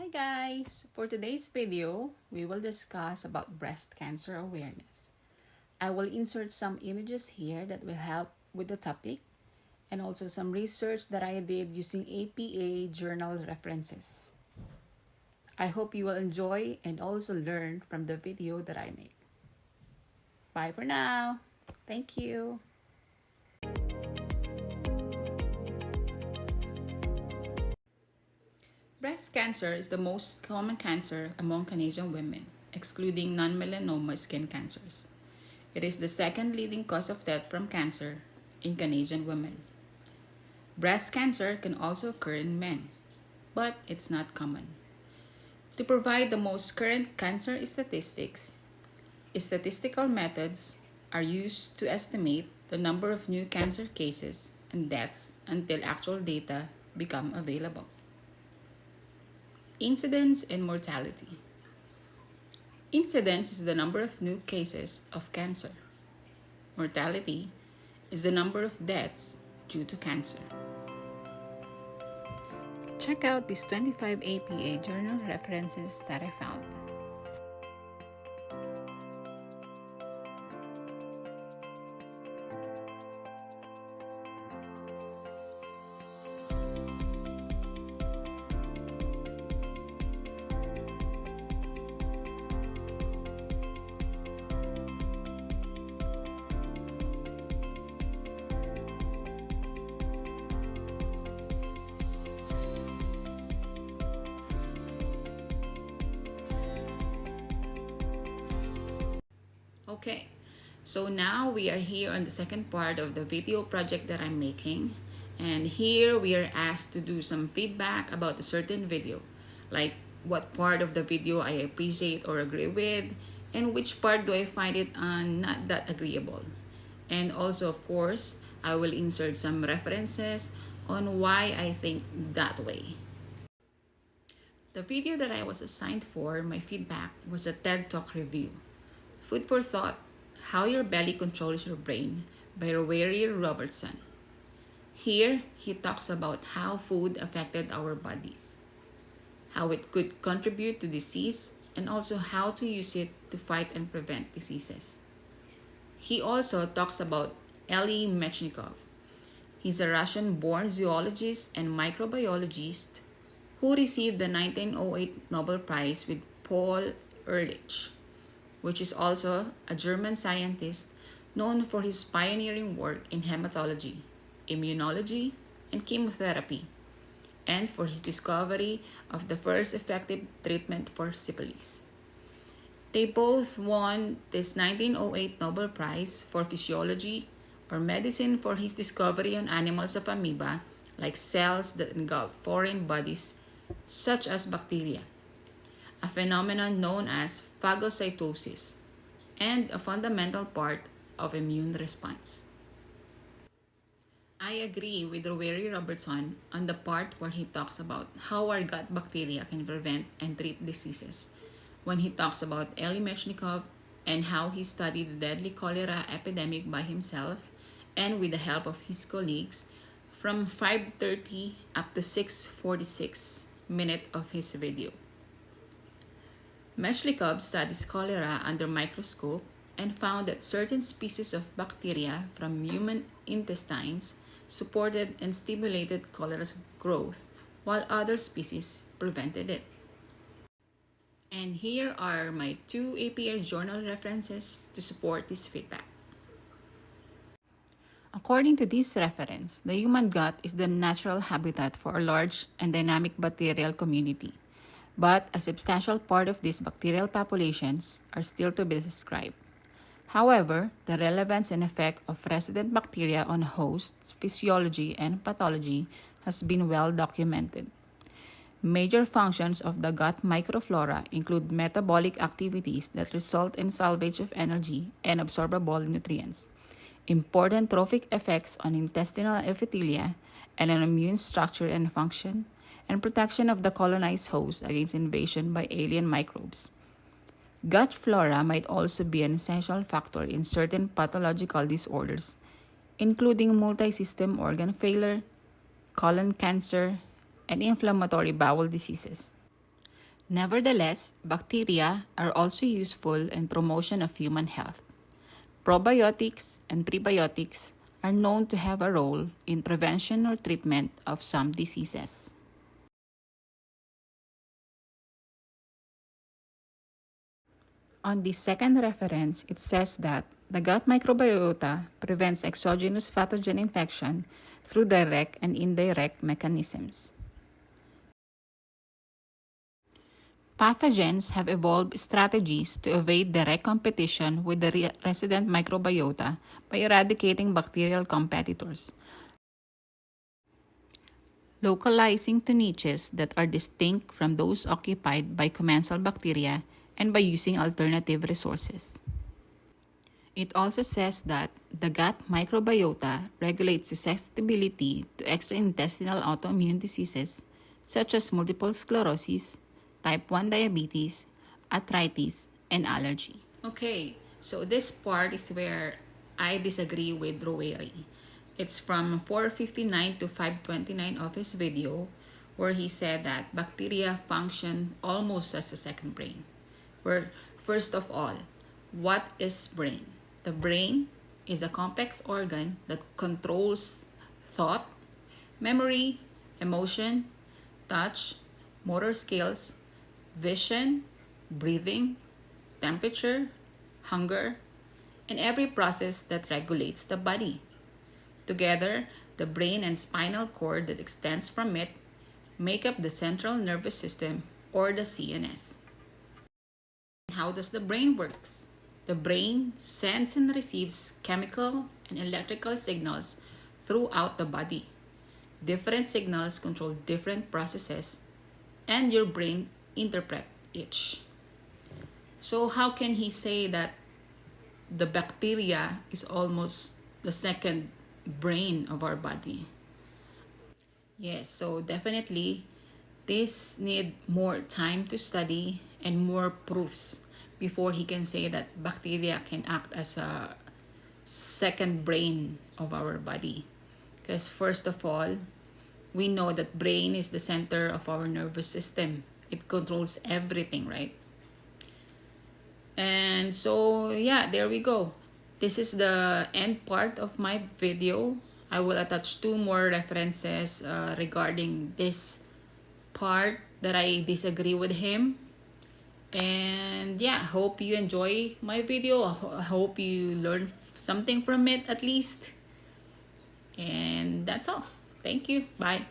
Hi guys! For today's video, we will discuss about breast cancer awareness. I will insert some images here that will help with the topic and also some research that I did using APA journal references. I hope you will enjoy and also learn from the video that I make. Bye for now! Thank you! Breast cancer is the most common cancer among Canadian women, excluding non-melanoma skin cancers. It is the second leading cause of death from cancer in Canadian women. Breast cancer can also occur in men, but it's not common. To provide the most current cancer statistics, statistical methods are used to estimate the number of new cancer cases and deaths until actual data become available. Incidence and mortality. Incidence is the number of new cases of cancer. Mortality is the number of deaths due to cancer. Check out these 25 APA journal references that I found. Okay, so now we are here on the second part of the video project that I'm making. And here we are asked to do some feedback about a certain video, like what part of the video I appreciate or agree with, and which part do I find it not that agreeable. And also, of course, I will insert some references on why I think that way. The video that I was assigned for my feedback was a TED Talk review. Food for Thought: How Your Belly Controls Your Brain by Rowery Robertson. Here, he talks about how food affected our bodies, how it could contribute to disease, and also how to use it to fight and prevent diseases. He also talks about Elie Mechnikov. He's a Russian-born zoologist and microbiologist who received the 1908 Nobel Prize with Paul Ehrlich, which is also a German scientist known for his pioneering work in hematology, immunology, and chemotherapy, and for his discovery of the first effective treatment for syphilis. They both won this 1908 Nobel Prize for Physiology or Medicine for his discovery on animals of amoeba, like cells that engulf foreign bodies, such as bacteria, a phenomenon known as phagocytosis, and a fundamental part of immune response. I agree with Rowery Robertson on the part where he talks about how our gut bacteria can prevent and treat diseases, when he talks about Elie Mechnikov and how he studied the deadly cholera epidemic by himself and with the help of his colleagues from 5:30 up to 6:46 minutes of his video. Mechnikov studies cholera under microscope and found that certain species of bacteria from human intestines supported and stimulated cholera's growth, while other species prevented it. And here are my two APA journal references to support this feedback. According to this reference, the human gut is the natural habitat for a large and dynamic bacterial community, but a substantial part of these bacterial populations are still to be described. However, the relevance and effect of resident bacteria on hosts, physiology, and pathology has been well documented. Major functions of the gut microflora include metabolic activities that result in salvage of energy and absorbable nutrients, important trophic effects on intestinal epithelia and on immune structure and function, and protection of the colonized host against invasion by alien microbes. Gut flora might also be an essential factor in certain pathological disorders, including multi-system organ failure, colon cancer, and inflammatory bowel diseases. Nevertheless, bacteria are also useful in promotion of human health. Probiotics and prebiotics are known to have a role in prevention or treatment of some diseases. On the second reference, it says that the gut microbiota prevents exogenous pathogen infection through direct and indirect mechanisms. Pathogens have evolved strategies to evade direct competition with the resident microbiota by eradicating bacterial competitors, localizing to niches that are distinct from those occupied by commensal bacteria, and by using alternative resources. It also says that the gut microbiota regulates susceptibility to extraintestinal autoimmune diseases such as multiple sclerosis, type 1 diabetes, arthritis, and allergy. Okay, so this part is where I disagree with Roweri. It's from 459 to 529 of his video, where he said that bacteria function almost as a second brain. Where, first of all, what is brain? The brain is a complex organ that controls thought, memory, emotion, touch, motor skills, vision, breathing, temperature, hunger, and every process that regulates the body. Together, the brain and spinal cord that extends from it make up the central nervous system, or the CNS. How does the brain work? The brain sends and receives chemical and electrical signals throughout the body. Different signals control different processes, and your brain interprets each. So how can he say that the bacteria is almost the second brain of our body? Yes, so definitely this need more time to study and more proofs before he can say that bacteria can act as a second brain of our body. Because first of all, we know that brain is the center of our nervous system. It controls everything, right? And so yeah, there we go. This is the end part of my video. I will attach 2 more references regarding this part that I disagree with him. And yeah, hope you enjoy my video. I hope you learn something from it at least. And that's all. Thank you. Bye.